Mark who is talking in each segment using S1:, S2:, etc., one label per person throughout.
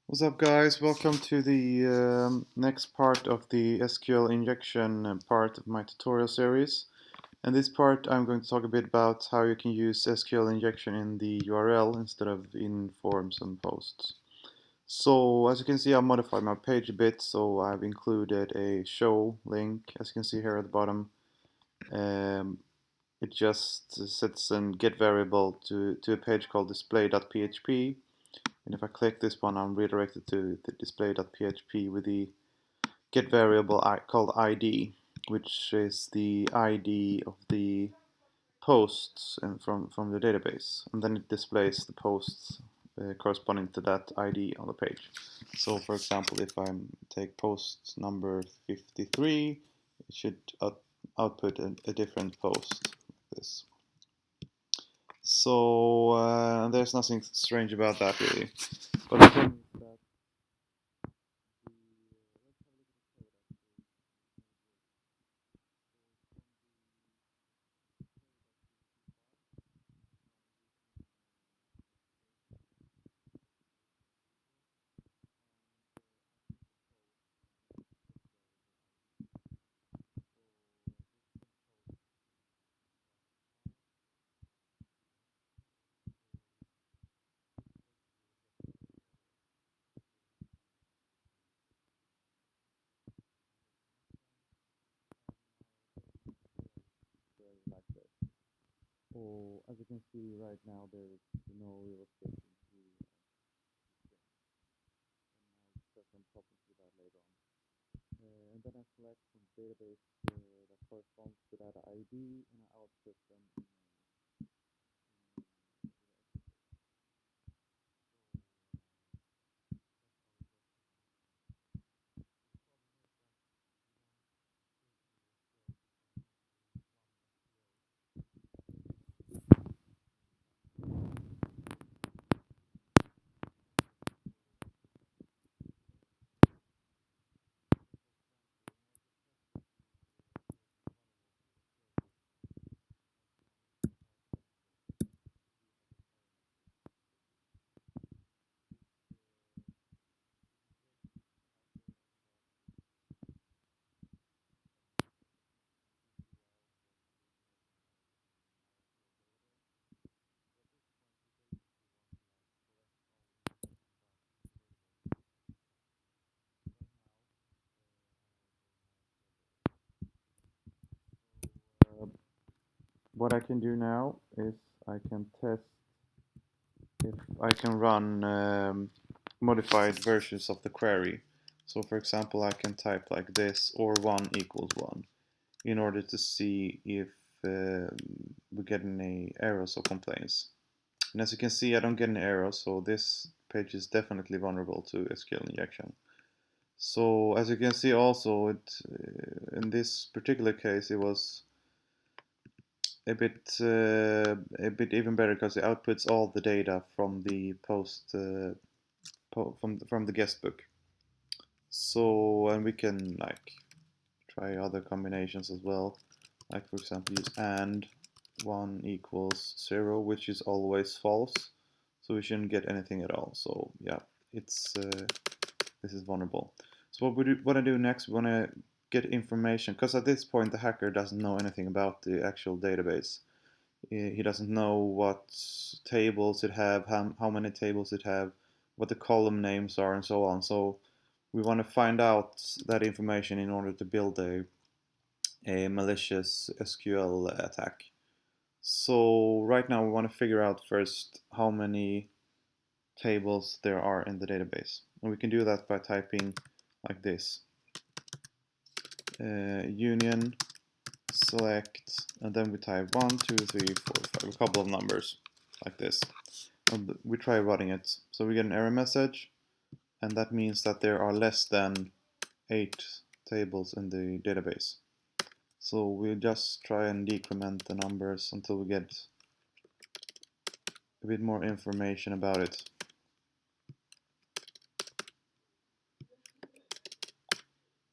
S1: What's up, guys? Welcome to the next part of the SQL injection part of my tutorial series. In this part, I'm going to talk a bit about how you can use SQL injection in the URL instead of in forms and posts. So, as you can see, I've modified my page a bit, so I've included a show link, as you can see here at the bottom. It just sets a get variable to a page called display.php. And if I click this one, I'm redirected to the display.php with the get variable called ID, which is the ID of the posts from the database. And then it displays the posts corresponding to that ID on the page. So for example, if I take post number 53, it should output a different post like this. So there's nothing strange about that really. But the thing is that like this. So as you can see right now, there is no relocation to string, and I'll discuss some problems with that later on. And then I select from database that corresponds to that ID, and I output them in what I can do now is I can test if I can run modified versions of the query. So for example, I can type like this or 1 equals 1 in order to see if we get any errors or complaints. And as you can see, I don't get an error, so this page is definitely vulnerable to SQL injection. So as you can see also, in this particular case, it was a bit even better because it outputs all the data from the post from the guest book. So and we can like try other combinations as well, like for example use and 1 equals 0, which is always false, so we shouldn't get anything at all. So yeah, it's this is vulnerable. So what I do next, we want to get information, because at this point the hacker doesn't know anything about the actual database. He doesn't know what tables it have, how many tables it have, what the column names are, and so on. So we want to find out that information in order to build a malicious SQL attack. So right now we want to figure out first how many tables there are in the database. And we can do that by typing like this. Union select, and then we type 1, 2, 3, 4, 5, a couple of numbers like this. And we try running it. So we get an error message, and that means that there are less than 8 tables in the database. So we'll just try and decrement the numbers until we get a bit more information about it.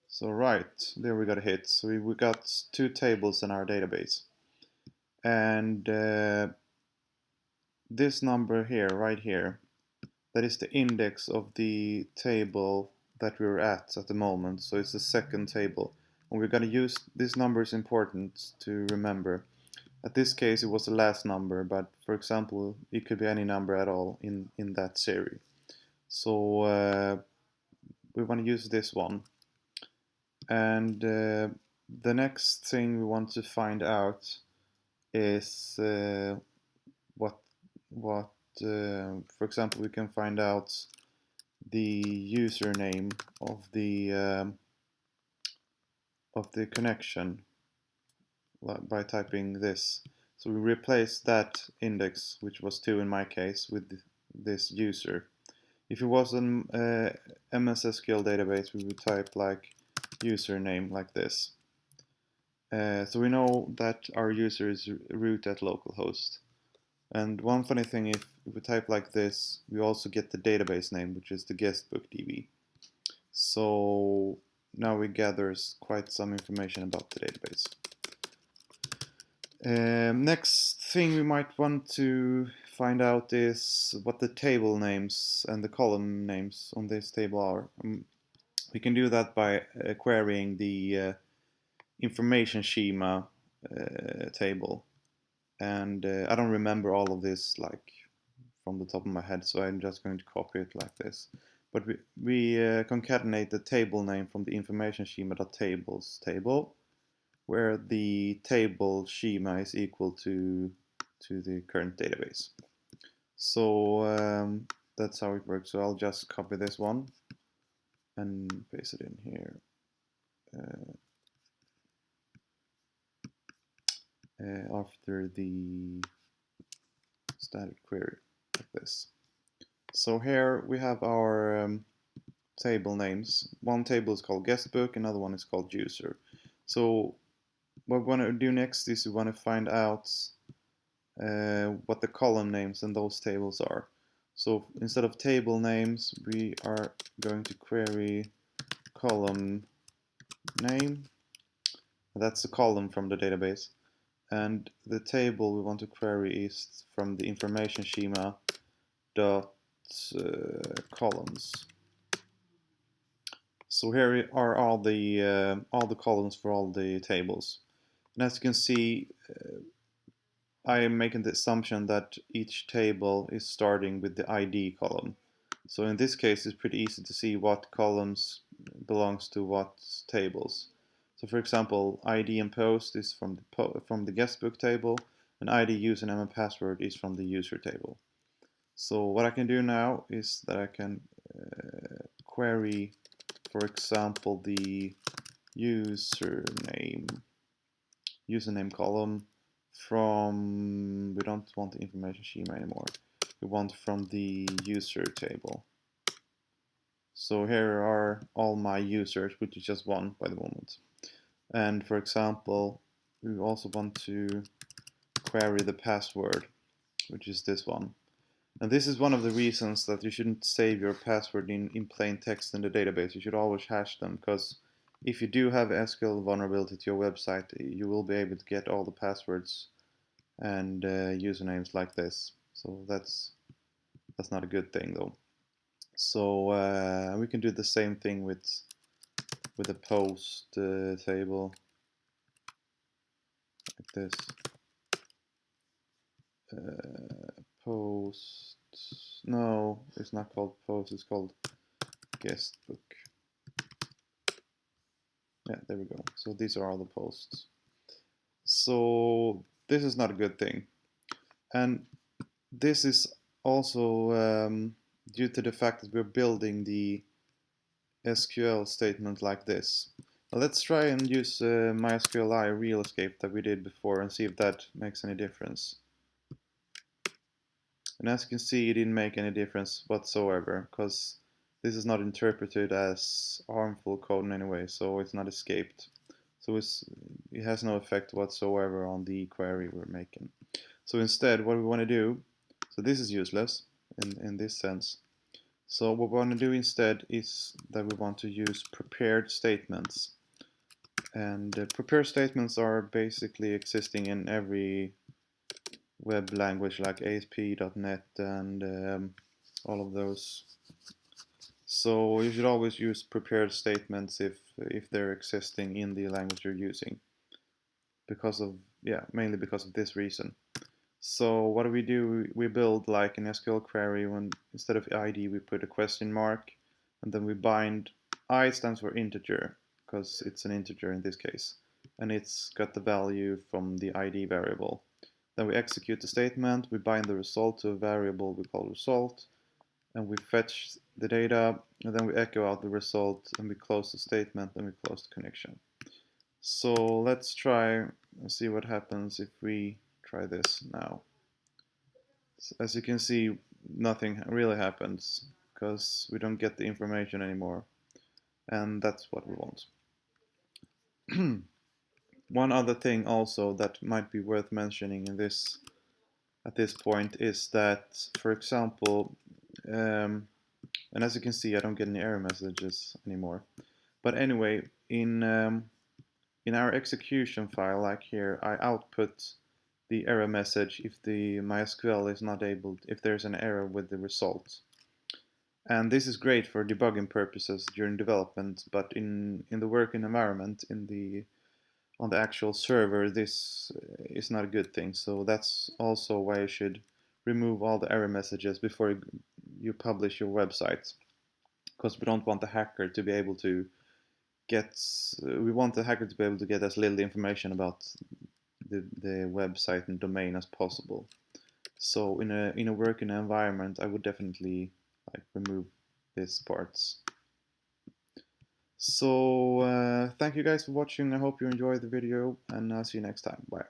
S1: So right, there we got a hit. So we got 2 tables in our database. And this number here, right here, that is the index of the table that we're at the moment. So it's the second table. And we're going to use, this number is important to remember. At this case it was the last number, but for example it could be any number at all in that series. So we want to use this one. And the next thing we want to find out is what for example, we can find out the username of the connection by typing this. So we replace that index, which was 2 in my case, with this user. If it was an MS SQL database, we would type like username like this. So we know that our user is root at localhost. And one funny thing, if we type like this, we also get the database name, which is the guestbook DB. So now we gather quite some information about the database. Next thing we might want to find out is what the table names and the column names on this table are. We can do that by querying the information schema table. And I don't remember all of this like from the top of my head, so I'm just going to copy it like this. But we concatenate the table name from the information schema.tables table, where the table schema is equal to the current database. So that's how it works. So I'll just copy this one and paste it in here. After the static query, like this. So here we have our table names. One table is called guestbook, another one is called user. So what we want to do next is we want to find out what the column names in those tables are. So instead of table names, we are going to query column name. That's the column from the database. And the table we want to query is from the information schema dot columns. So here are all the columns for all the tables. And as you can see, I am making the assumption that each table is starting with the ID column. So in this case, it's pretty easy to see what columns belongs to what tables. So for example, ID and post is from the guestbook table, and ID, username, and password is from the user table. So what I can do now is that I can query, for example, the username column from, we don't want the information schema anymore, we want from the user table. So here are all my users, which is just one by the moment. And for example, we also want to query the password, which is this one. And this is one of the reasons that you shouldn't save your password in plain text in the database. You should always hash them, because if you do have SQL vulnerability to your website, you will be able to get all the passwords and usernames like this. So that's not a good thing though. So we can do the same thing with the post table, like this. Post, no, it's not called post, it's called guestbook. Yeah, there we go. So these are all the posts. So this is not a good thing. And this is also due to the fact that we're building the SQL statement like this. Now let's try and use MySQLi real escape that we did before and see if that makes any difference. And as you can see, it didn't make any difference whatsoever, because this is not interpreted as harmful code in any way, so it's not escaped. So it has no effect whatsoever on the query we're making. So instead, what we want to do, so this is useless in this sense. So what we want to do instead is that we want to use prepared statements. And prepared statements are basically existing in every web language like ASP.NET and all of those. So you should always use prepared statements if they're existing in the language you're using, because of, yeah, mainly because of this reason. So what do? We build like an SQL query when instead of ID we put a question mark, and then we bind. I stands for integer because it's an integer in this case, and it's got the value from the ID variable. Then we execute the statement, we bind the result to a variable we call result, and we fetch the data, and then we echo out the result, and we close the statement, and we close the connection. So let's try and see what happens if we try this now. So as you can see, nothing really happens because we don't get the information anymore, and that's what we want. One other thing also that might be worth mentioning in this at this point is that, for example, and as you can see, I don't get any error messages anymore. But anyway, in our execution file, like here, I output the error message if the MySQL is not able, if there's an error with the result. And this is great for debugging purposes during development, but in the working environment, on the actual server, this is not a good thing. So that's also why you should remove all the error messages before you publish your website, because we don't want the hacker to be able to get, we want the hacker to be able to get as little information about the website and domain as possible. So in a working environment, I would definitely like remove these parts. So thank you guys for watching. I hope you enjoyed the video, and I'll see you next time. Bye.